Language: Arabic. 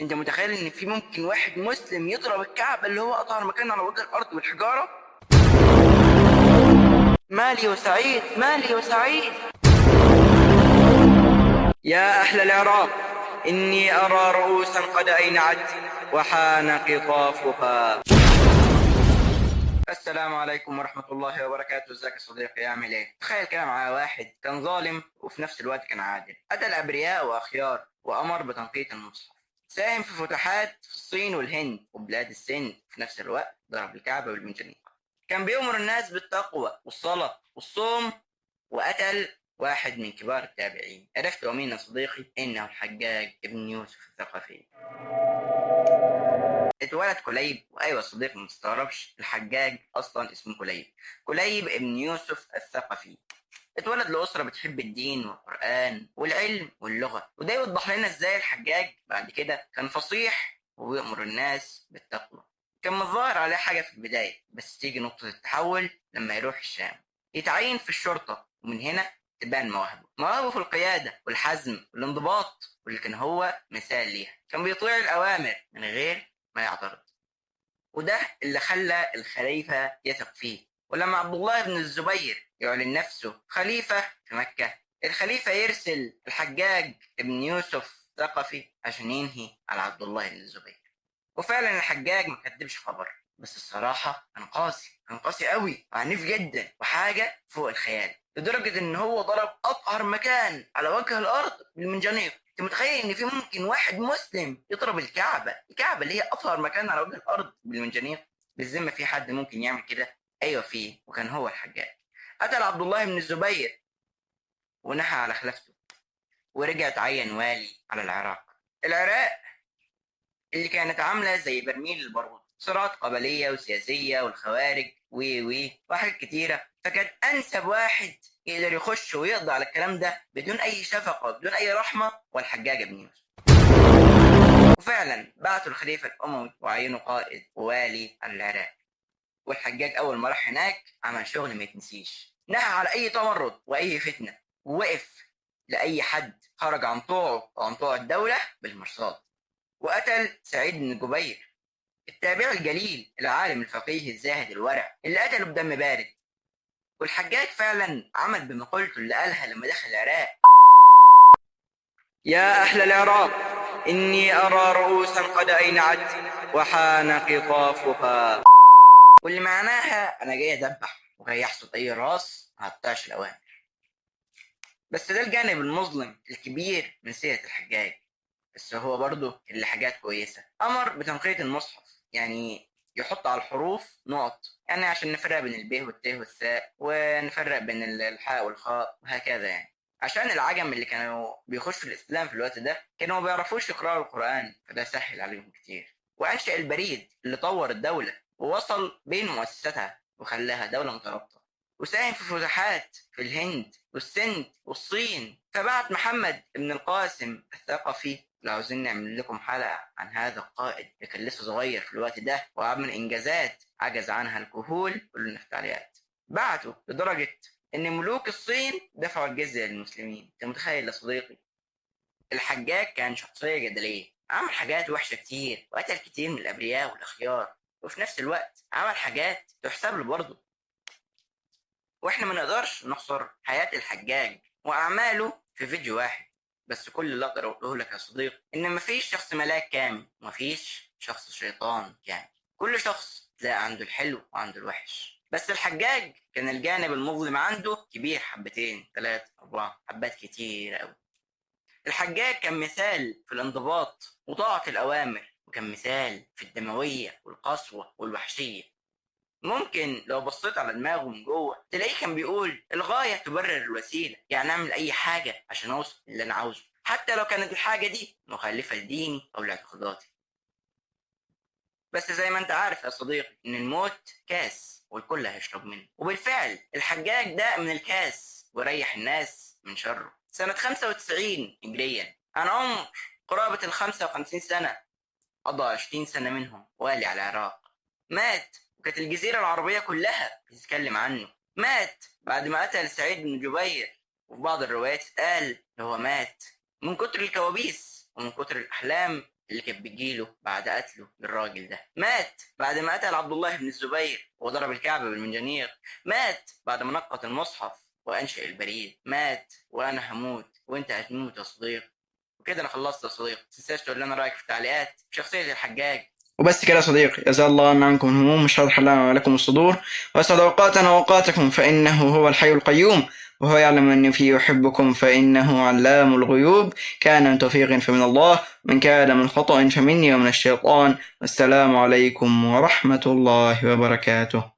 انت متخيل ان في ممكن واحد مسلم يضرب الكعبة اللي هو اطهر مكان على وجه الارض بالحجارة؟ مالي وسعيد، مالي وسعيد. يا أهل العراق، إني أرى رؤوسا قد أينعت وحان قطافها. السلام عليكم ورحمة الله وبركاته. ازيك يا صديقي؟ عامل ايه؟ تخيل كده معايا واحد كان ظالم وفي نفس الوقت كان عادل، قتل أبرياء وأخيار وأمر بتنقية المصحف، ساهم في فتوحات في الصين والهند وبلاد السند، في نفس الوقت ضرب الكعبة بالمنجنيق، كان بيأمر الناس بالتقوى والصلاة والصوم، وقتل واحد من كبار التابعين. عرفت مين يا صديقي؟ إنه الحجاج ابن يوسف الثقفي. اتولد كليب، وايوه صديق ما تستغربش، الحجاج اصلا اسمه كليب، كليب ابن يوسف الثقفي. اتولد لأسرة بتحب الدين والقرآن والعلم واللغة، وده يوضح لنا ازاي الحجاج بعد كده كان فصيح ويأمر الناس بالتقوى. كان متظاهر عليه حاجة في البداية، بس تيجي نقطة التحول لما يروح الشام يتعين في الشرطة، ومن هنا تبان مواهبه في القيادة والحزم والانضباط، واللي كان هو مثال ليها. كان بيطيع الأوامر من غير ما يعترض، وده اللي خلى الخليفة يثق فيه. ولما عبد الله بن الزبير يعلن نفسه خليفة في مكة، الخليفة يرسل الحجاج بن يوسف ثقفي عشان ينهي على عبد الله بن الزبير. وفعلا الحجاج ما كدبش خبر، بس الصراحة كان قاسي قوي وعنيف جدا وحاجة فوق الخيال، لدرجة ان هو ضرب اطهر مكان على وجه الارض بالمنجنيق. انت متخيل ان في ممكن واحد مسلم يضرب الكعبة اللي هي اطهر مكان على وجه الارض بالمنجنيق؟ بالذمة في حد ممكن يعمل كده؟ ايوه فيه، وكان هو الحجاج. قتل عبد الله بن الزبير ونهى على خلافته، ورجع تعين والي على العراق اللي كانت عاملة زي برميل البارود، صراعات قبلية وسياسية والخوارج وحاجات كتيرة. فكان أنسب واحد يقدر يخش ويقضي على الكلام ده بدون أي شفقة بدون أي رحمة والحجاج بن يوسف. وفعلا بعتوا الخليفة الأموي وعينوا قائد ووالي على العراق. والحجاج أول ما راح هناك عمل شغل ما يتنسيش، نهى على أي تمرد وأي فتنة، ووقف لأي حد خرج عن طوعه وعن طوع الدولة بالمرصاد. وقتل سعيد بن جبير التابع الجليل، العالم الفقيه الزاهد الورع اللي قتله بدم بارد. والحجاج فعلا عمل بمقولته اللي قالها لما دخل العراق: يا أهل العراق، إني أرى رؤوسا قد أينعت وحان قطافها. واللي معناها أنا جاي أدبح وجاي أحصد أي راس ما هقطعش الأوامر. بس ده الجانب المظلم الكبير من سيرة الحجاج. بس هو برضه اللي حاجات كويسة، أمر بتنقية المصحف، يعني يحط على الحروف نقط، يعني عشان نفرق بين الب والت والثاء، ونفرق بين الحاء والخاء وهكذا، يعني عشان العجم اللي كانوا بيخشوا الإسلام في الوقت ده كانوا ما بيعرفوش يقرأوا القرآن، فده سهل عليهم كتير. وأنشأ البريد اللي طور الدولة ووصل بين مؤسساتها وخلاها دولة مترابطة، وساهم في فتوحات في الهند والسند والصين. فبعت محمد بن القاسم الثقفي. لو عاوزين نعمل لكم حلقة عن هذا القائد اللي كان لسه صغير في الوقت ده وعمل إنجازات عجز عنها الكهول، قولوا لنا في التعليقات. بعته لدرجة إن ملوك الصين دفعوا الجزية للمسلمين. أنت متخيل يا صديقي؟ الحجاج كان شخصية جدلية، عمل حاجات وحشة كتير وقتل كتير من الأبرياء والأخيار، وفي نفس الوقت عمل حاجات تحسب له برضه. واحنا ما نقدرش نحصر حياة الحجاج وأعماله في فيديو واحد، بس كل اللي أقدر أقوله لك يا صديقي إن مفيش شخص ملاك كامل ومفيش شخص شيطان كامل، كل شخص تلاقي عنده الحلو وعنده الوحش. بس الحجاج كان الجانب المظلم عنده كبير، حبتين ثلاثة أربعة حبات كتير أوي. الحجاج كان مثال في الانضباط وطاعة الأوامر، وكان مثال في الدموية والقسوة والوحشية. ممكن لو بصيت على دماغه من جوه تلاقيه كان بيقول الغاية تبرر الوسيلة، يعني أعمل أي حاجة عشان أوصل اللي أنا عاوزه، حتى لو كانت الحاجة دي مخالفة لديني أو لاعتقاداتي. بس زي ما أنت عارف يا صديقي إن الموت كاس والكل هيشرب منه، وبالفعل الحجاج ده من الكاس وريح الناس من شره. سنة 95 هجريا، عن عمر قرابة ال 55 سنة، قضى 20 سنة منهم والي على العراق. مات وكانت الجزيرة العربية كلها بتتكلم عنه. مات بعد ما قتل سعيد بن جبير، وفي بعض الروايات قال هو مات من كتر الكوابيس ومن كتر الأحلام اللي كانت بتجيله بعد قتله للراجل ده. مات بعد ما قتل عبد الله بن الزبير وضرب الكعبة بالمنجنيق. مات بعد ما نقط المصحف وأنشأ البريد. مات وأنا هموت وأنت هتموت يا صديق. وكده أنا خلصت يا صديق. متنساش تقول لنا رأيك في التعليقات بشخصية الحجاج. وبس كده يا صديقي، جزا الله عنكم الهموم وشرح لنا ولكم الصدور، وأسعد أوقاتنا وأوقاتكم، فإنه هو الحي القيوم، وهو يعلم أني فيه يحبكم، فإنه علام الغيوب. كان من توفيق فمن الله، من كان من خطأ فمني ومن الشيطان. والسلام عليكم ورحمة الله وبركاته.